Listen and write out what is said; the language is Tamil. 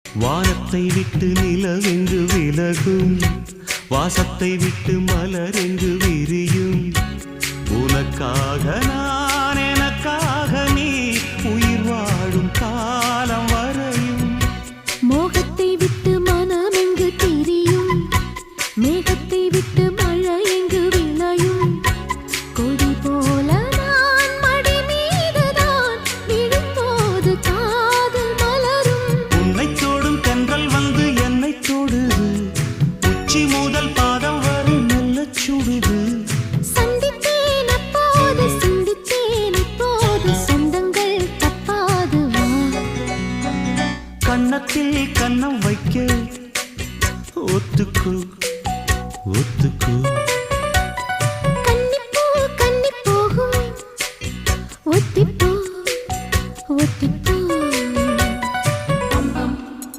வானத்தை விட்டு நிலவென்று விலகும், வாசத்தை விட்டு மலரென்று விரியும். உனக்காக நான், எனக்காக நீ, உயிர் வாழும் காலம் வரையும். மோகத்தை விட்டு மனம் எங்கு திரியும், மேகத்தை விட்டு மழை எங்கு விளையும். கொடி போல நான் மடி மீதுதான் விழும்போது காதல் மலரும். உன்னை தோடும் தென்றல் வந்து என்னை தொடுது, உச்சி முதல் பாதம் வரை நல்ல சுடுது. சந்தித்தேன் அப்போது, சிந்தித்தேன் இப்போது, சொந்தங்கள் தப்பாது வா. கன்னத்தில் கன்னம் வைக்க ஒத்துக்கு ஒத்துக்கு. கன்னிப்பூ கன்னி போகும் ஒத்திப்போ.